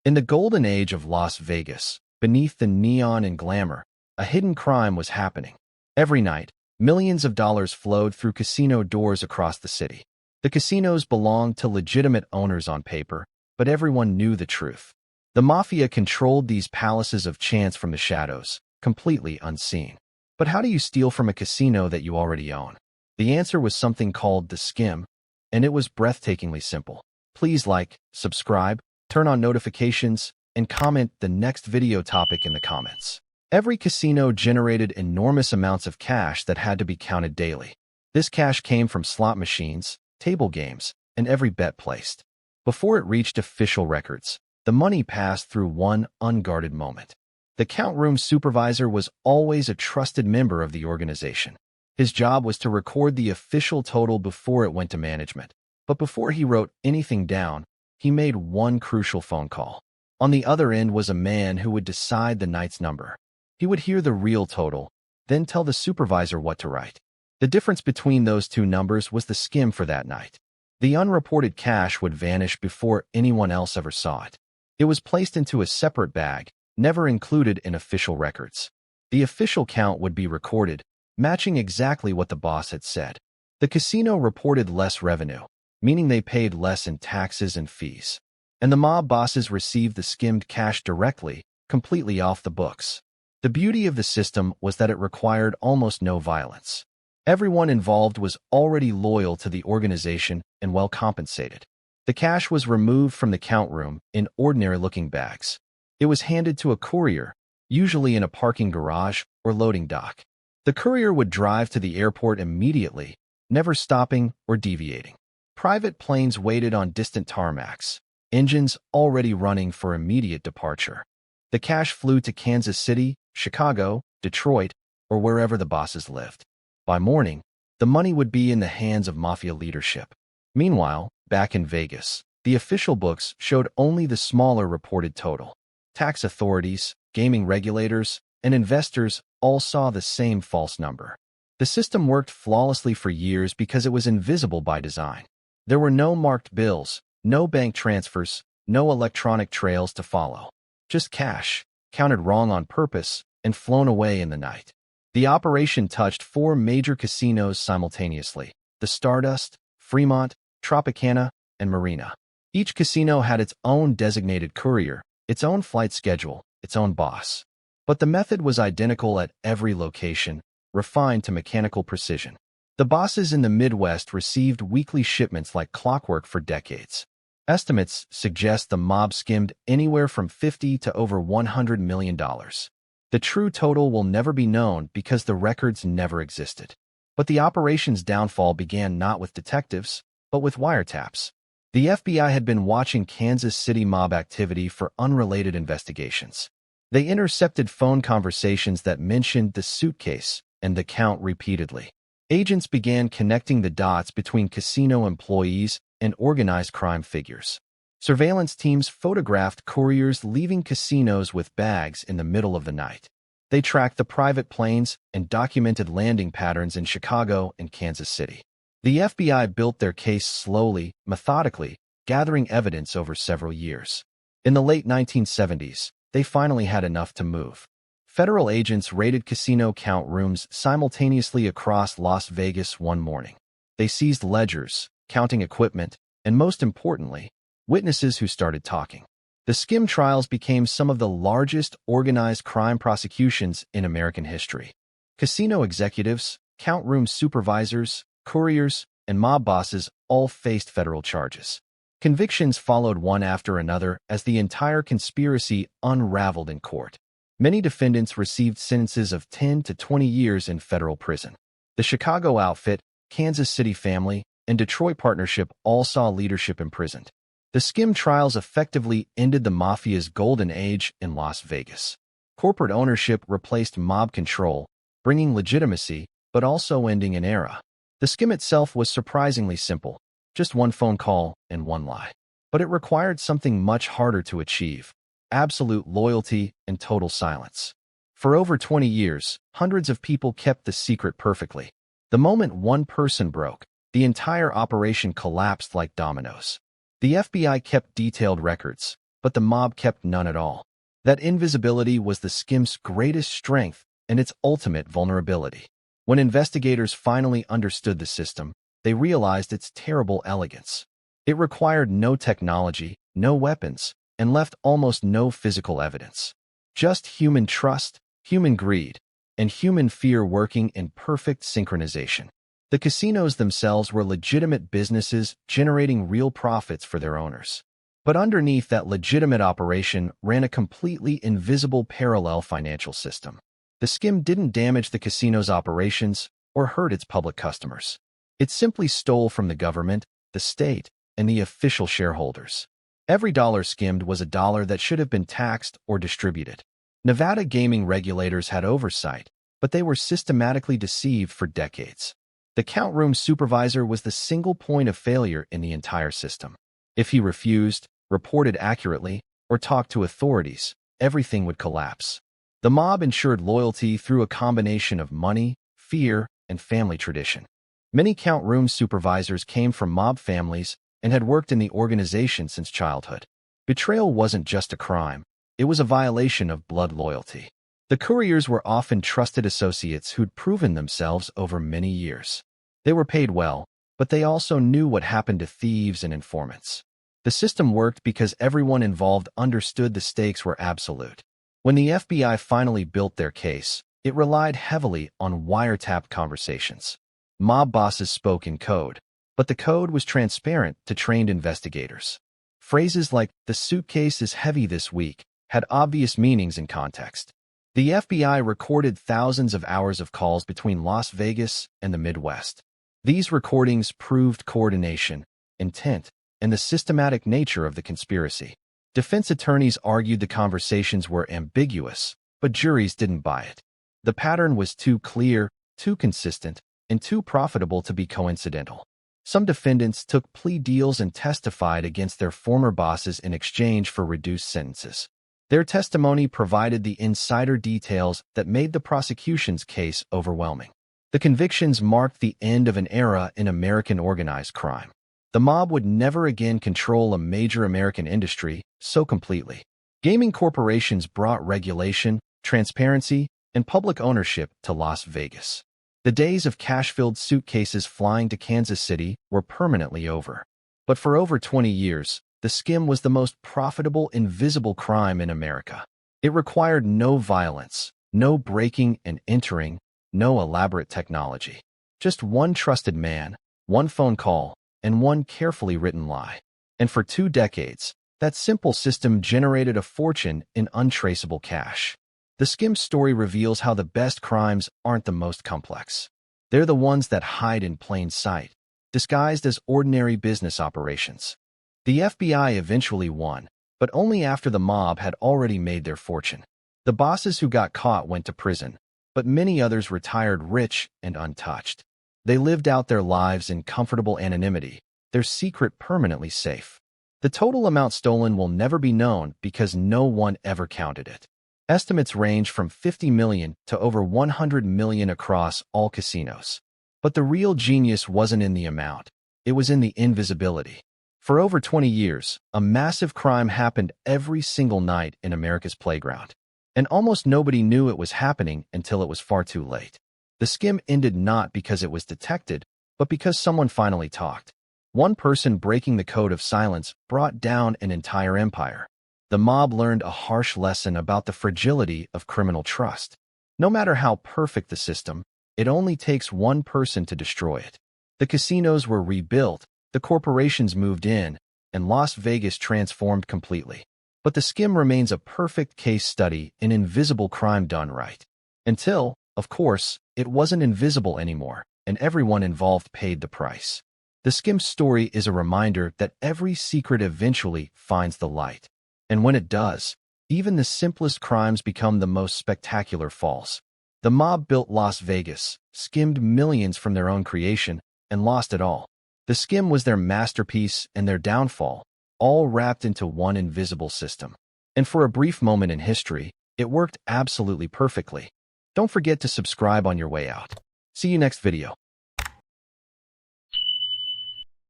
In the golden age of Las Vegas, beneath the neon and glamour, a hidden crime was happening. Every night, millions of dollars flowed through casino doors across the city. The casinos belonged to legitimate owners on paper, but everyone knew the truth. The mafia controlled these palaces of chance from the shadows, completely unseen. But how do you steal from a casino that you already own? The answer was something called the Skim, and it was breathtakingly simple. Please like, subscribe, turn on notifications, and comment the next video topic in the comments. Every casino generated enormous amounts of cash that had to be counted daily. This cash came from slot machines, table games, and every bet placed. Before it reached official records, the money passed through one unguarded moment. The count room supervisor was always a trusted member of the organization. His job was to record the official total before it went to management. But before he wrote anything down, he made one crucial phone call. On the other end was a man who would decide the night's number. He would hear the real total, then tell the supervisor what to write. The difference between those two numbers was the Skim for that night. The unreported cash would vanish before anyone else ever saw it. It was placed into a separate bag, never included in official records. The official count would be recorded, matching exactly what the boss had said. The casino reported less revenue, meaning they paid less in taxes and fees. And the mob bosses received the skimmed cash directly, completely off the books. The beauty of the system was that it required almost no violence. Everyone involved was already loyal to the organization and well compensated. The cash was removed from the count room in ordinary-looking bags. It was handed to a courier, usually in a parking garage or loading dock. The courier would drive to the airport immediately, never stopping or deviating. Private planes waited on distant tarmacs, engines already running for immediate departure. The cash flew to Kansas City, Chicago, Detroit, or wherever the bosses lived. By morning, the money would be in the hands of mafia leadership. Meanwhile, back in Vegas, the official books showed only the smaller reported total. Tax authorities, gaming regulators, and investors all saw the same false number. The system worked flawlessly for years because it was invisible by design. There were no marked bills, no bank transfers, no electronic trails to follow. Just cash, counted wrong on purpose, and flown away in the night. The operation touched 4 major casinos simultaneously: the Stardust, Fremont, Tropicana, and Marina. Each casino had its own designated courier, its own flight schedule, its own boss. But the method was identical at every location, refined to mechanical precision. The bosses in the Midwest received weekly shipments like clockwork for decades. Estimates suggest the mob skimmed anywhere from $50 to over $100 million. The true total will never be known because the records never existed. But the operation's downfall began not with detectives, but with wiretaps. The FBI had been watching Kansas City mob activity for unrelated investigations. They intercepted phone conversations that mentioned the suitcase and the count repeatedly. Agents began connecting the dots between casino employees and organized crime figures. Surveillance teams photographed couriers leaving casinos with bags in the middle of the night. They tracked the private planes and documented landing patterns in Chicago and Kansas City. The FBI built their case slowly, methodically, gathering evidence over several years. In the late 1970s, they finally had enough to move. Federal agents raided casino count rooms simultaneously across Las Vegas one morning. They seized ledgers, counting equipment, and most importantly, witnesses who started talking. The Skim trials became some of the largest organized crime prosecutions in American history. Casino executives, count room supervisors, couriers, and mob bosses all faced federal charges. Convictions followed one after another as the entire conspiracy unraveled in court. Many defendants received sentences of 10 to 20 years in federal prison. The Chicago outfit, Kansas City family, and Detroit partnership all saw leadership imprisoned. The Skim trials effectively ended the mafia's golden age in Las Vegas. Corporate ownership replaced mob control, bringing legitimacy, but also ending an era. The Skim itself was surprisingly simple, just one phone call and one lie. But it required something much harder to achieve: absolute loyalty and total silence. For over 20 years, hundreds of people kept the secret perfectly. The moment one person broke, the entire operation collapsed like dominoes. The FBI kept detailed records, but the mob kept none at all. That invisibility was the Skim's greatest strength and its ultimate vulnerability. When investigators finally understood the system, they realized its terrible elegance. It required no technology, no weapons, and left almost no physical evidence. Just human trust, human greed, and human fear working in perfect synchronization. The casinos themselves were legitimate businesses generating real profits for their owners. But underneath that legitimate operation ran a completely invisible parallel financial system. The Skim didn't damage the casino's operations or hurt its public customers. It simply stole from the government, the state, and the official shareholders. Every dollar skimmed was a dollar that should have been taxed or distributed. Nevada gaming regulators had oversight, but they were systematically deceived for decades. The count room supervisor was the single point of failure in the entire system. If he refused, reported accurately, or talked to authorities, everything would collapse. The mob ensured loyalty through a combination of money, fear, and family tradition. Many count room supervisors came from mob families and had worked in the organization since childhood. Betrayal wasn't just a crime, it was a violation of blood loyalty. The couriers were often trusted associates who'd proven themselves over many years. They were paid well, but they also knew what happened to thieves and informants. The system worked because everyone involved understood the stakes were absolute. When the FBI finally built their case, it relied heavily on wiretapped conversations. Mob bosses spoke in code, but the code was transparent to trained investigators. Phrases like, "The suitcase is heavy this week," had obvious meanings in context. The FBI recorded thousands of hours of calls between Las Vegas and the Midwest. These recordings proved coordination, intent, and the systematic nature of the conspiracy. Defense attorneys argued the conversations were ambiguous, but juries didn't buy it. The pattern was too clear, too consistent, and too profitable to be coincidental. Some defendants took plea deals and testified against their former bosses in exchange for reduced sentences. Their testimony provided the insider details that made the prosecution's case overwhelming. The convictions marked the end of an era in American organized crime. The mob would never again control a major American industry so completely. Gaming corporations brought regulation, transparency, and public ownership to Las Vegas. The days of cash-filled suitcases flying to Kansas City were permanently over. But for over 20 years, the Skim was the most profitable invisible crime in America. It required no violence, no breaking and entering, no elaborate technology. Just one trusted man, one phone call, and one carefully written lie. And for 2 decades, that simple system generated a fortune in untraceable cash. The Skim story reveals how the best crimes aren't the most complex. They're the ones that hide in plain sight, disguised as ordinary business operations. The FBI eventually won, but only after the mob had already made their fortune. The bosses who got caught went to prison, but many others retired rich and untouched. They lived out their lives in comfortable anonymity, their secret permanently safe. The total amount stolen will never be known because no one ever counted it. Estimates range from 50 million to over 100 million across all casinos. But the real genius wasn't in the amount, it was in the invisibility. For over 20 years, a massive crime happened every single night in America's playground. And almost nobody knew it was happening until it was far too late. The Skim ended not because it was detected, but because someone finally talked. One person breaking the code of silence brought down an entire empire. The mob learned a harsh lesson about the fragility of criminal trust. No matter how perfect the system, it only takes one person to destroy it. The casinos were rebuilt, the corporations moved in, and Las Vegas transformed completely. But the Skim remains a perfect case study in invisible crime done right. Until, of course, it wasn't invisible anymore, and everyone involved paid the price. The Skim story is a reminder that every secret eventually finds the light. And when it does, even the simplest crimes become the most spectacular falls. The mob built Las Vegas, skimmed millions from their own creation, and lost it all. The Skim was their masterpiece and their downfall, all wrapped into one invisible system. And for a brief moment in history, it worked absolutely perfectly. Don't forget to subscribe on your way out. See you next video.